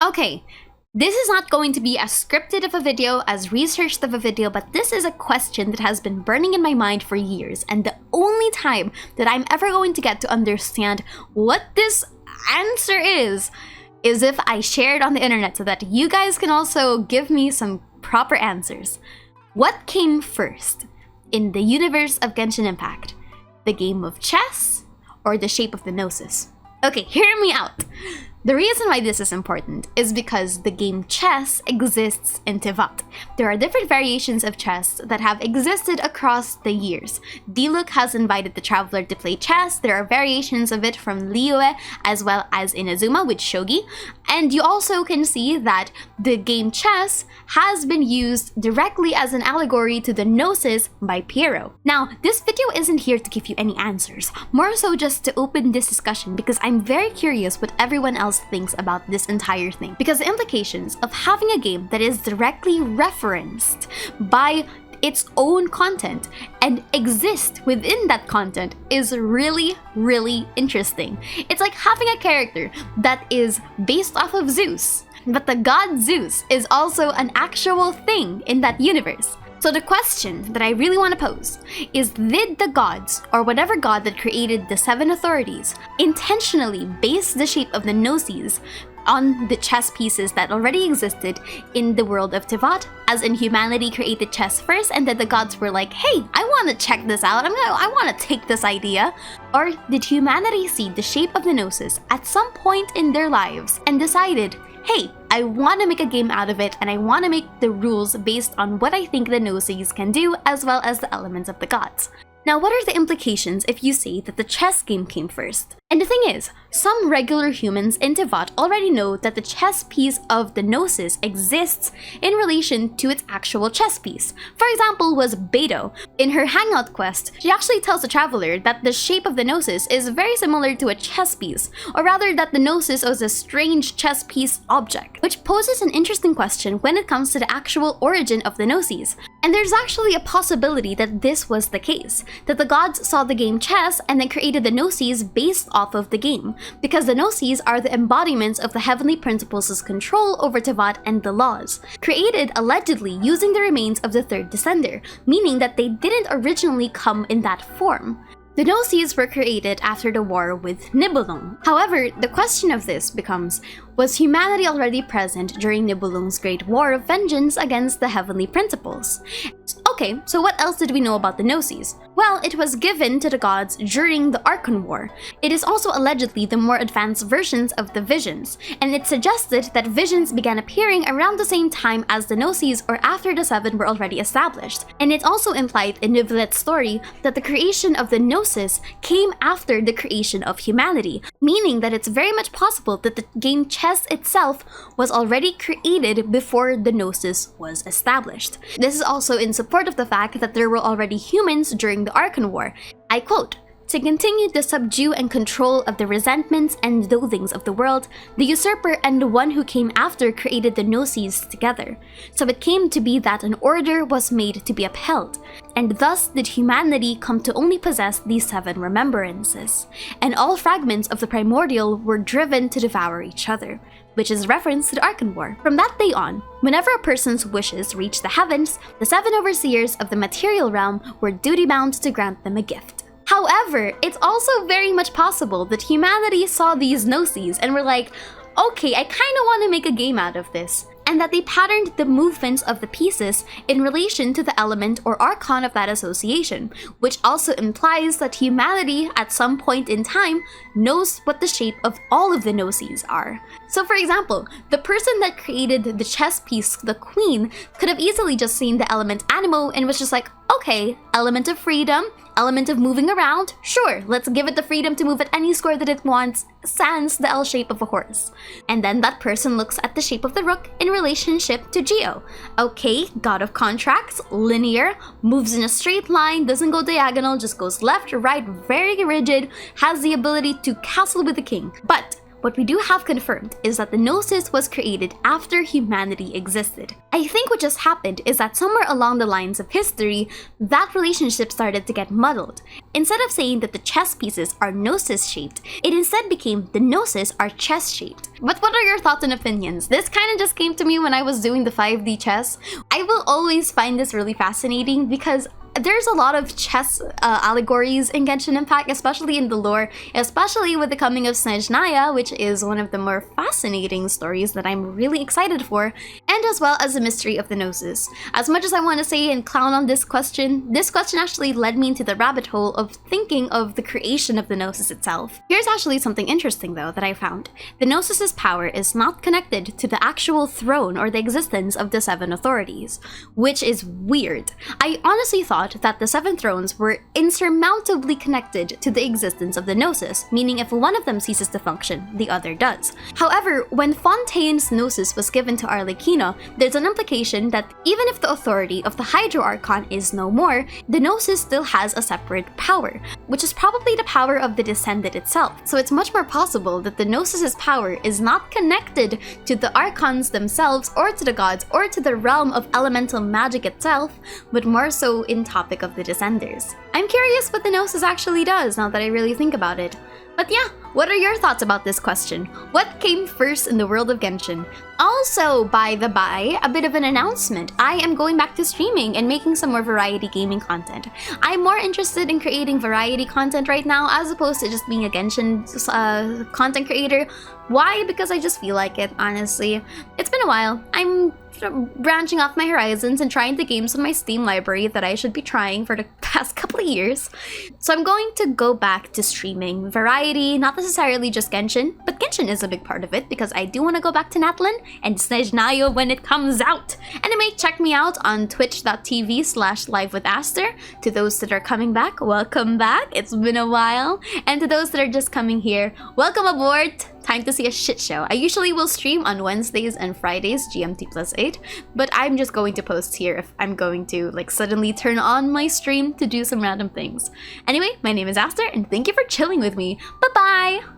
Okay, this is not going to be as scripted of a video, as researched of a video, but this is a question that has been burning in my mind for years, and the only time that I'm ever going to get to understand what this answer is if I share it on the internet so that you guys can also give me some proper answers. What came first in the universe of Genshin Impact? The game of chess or the shape of the Gnosis? Okay, hear me out. The reason why this is important is because the game chess exists in TEYVAT. There are different variations of chess that have existed across the years. Diluc has invited the Traveler to play chess. There are variations of it from Liyue as well as Inazuma with shogi. And you also can see that the game chess has been used directly as an allegory to the Gnosis by Picrew. Now, this video isn't here to give you any answers, more so just to open this discussion because I'm very curious what everyone else thinks about this entire thing. Because the implications of having a game that is directly referenced by its own content and exist within that content is really, really interesting. It's like having a character that is based off of Zeus, but the god Zeus is also an actual thing in that universe. So the question that I really want to pose is, did the gods, or whatever god that created the 7 authorities, intentionally base the shape of the Gnosis on the chess pieces that already existed in the world of TEYVAT, as in humanity created chess first and then the gods were like, hey, I want to check this out, I want to take this idea? Or did humanity see the shape of the Gnosis at some point in their lives and decided, hey, I want to make a game out of it and I want to make the rules based on what I think the Gnosis can do as well as the elements of the gods? Now, what are the implications if you say that the chess game came first? And the thing is, some regular humans in TEYVAT already know that the chess piece of the Gnosis exists in relation to its actual chess piece. For example, was Beidou. In her hangout quest, she actually tells the Traveler that the shape of the Gnosis is very similar to a chess piece, or rather that the Gnosis was a strange chess piece object, which poses an interesting question when it comes to the actual origin of the Gnosis. And there's actually a possibility that this was the case, that the gods saw the game chess and then created the Gnosis based off of the game, because the Gnosis are the embodiments of the heavenly principles' control over TEYVAT and the laws, created allegedly using the remains of the third descender, meaning that they didn't originally come in that form. The Gnosis were created after the war with Nibelung. However, the question of this becomes, was humanity already present during Nibelung's great war of vengeance against the heavenly principles? Okay, so what else did we know about the Gnosis? Well, it was given to the gods during the Archon War. It is also allegedly the more advanced versions of the visions, and it suggested that visions began appearing around the same time as the Gnosis or after the 7 were already established. And it also implied in Neuvlet's story that the creation of the Gnosis came after the creation of humanity, meaning that it's very much possible that the game chess itself was already created before the Gnosis was established. This is also in support of the fact that there were already humans during the Archon War. I quote, "To continue the subdue and control of the resentments and loathings of the world, the usurper and the one who came after created the Gnosis together. So it came to be that an order was made to be upheld, and thus did humanity come to only possess these 7 remembrances, and all fragments of the primordial were driven to devour each other," which is reference to the Archon War. From that day on, whenever a person's wishes reached the heavens, the 7 overseers of the material realm were duty-bound to grant them a gift. However, it's also very much possible that humanity saw these Gnosis and were like, okay, I kinda want to make a game out of this, and that they patterned the movements of the pieces in relation to the element or archon of that association, which also implies that humanity at some point in time knows what the shape of all of the Gnosis are. So for example, the person that created the chess piece, the queen, could have easily just seen the element animo and was just like, okay, element of freedom, element of moving around, sure, let's give it the freedom to move at any square that it wants, sans the L shape of a horse. And then that person looks at the shape of the rook in relationship to Geo. Okay, god of contracts, linear, moves in a straight line, doesn't go diagonal, just goes left, right, very rigid, has the ability to castle with the king. But what we do have confirmed is that the Gnosis was created after humanity existed. I think what just happened is that somewhere along the lines of history, that relationship started to get muddled. Instead of saying that the chess pieces are Gnosis-shaped, it instead became the Gnosis are chess-shaped. But what are your thoughts and opinions? This kind of just came to me when I was doing the 5D chess. I will always find this really fascinating because there's a lot of chess allegories in Genshin Impact, especially in the lore, especially with the coming of Snezhnaya, which is one of the more fascinating stories that I'm really excited for, and as well as the mystery of the Gnosis. As much as I want to say and clown on this question actually led me into the rabbit hole of thinking of the creation of the Gnosis itself. Here's actually something interesting though that I found. The Gnosis's power is not connected to the actual throne or the existence of the 7 authorities, which is weird. I honestly thought that the 7 thrones were insurmountably connected to the existence of the Gnosis, meaning if one of them ceases to function, the other does. However, when Fontaine's Gnosis was given to Arlecchino, there's an implication that even if the authority of the Hydro Archon is no more, the Gnosis still has a separate power, which is probably the power of the Descendant itself. So it's much more possible that the Gnosis's power is not connected to the Archons themselves or to the gods or to the realm of elemental magic itself, but more so in topic of the Descenders. I'm curious what the Gnosis actually does now that I really think about it. But yeah, what are your thoughts about this question? What came first in the world of Genshin? Also, by the by, a bit of an announcement. I am going back to streaming and making some more variety gaming content. I'm more interested in creating variety content right now as opposed to just being a Genshin content creator. Why? Because I just feel like it, honestly. It's been a while. I'm branching off my horizons and trying the games on my Steam library that I should be trying for the past couple of years. So I'm going to go back to streaming variety, not necessarily just Genshin, but Genshin is a big part of it because I do want to go back to Natlan and Snezhnaya when it comes out. Anyway, check me out on twitch.tv/livewithaster. To those that are coming back, welcome back. It's been a while. And to those that are just coming here, welcome aboard. Time to see a shit show. I usually will stream on Wednesdays and Fridays, GMT+8, but I'm just going to post here if I'm going to suddenly turn on my stream to do some random things. Anyway, my name is Aster, and thank you for chilling with me. Bye-bye!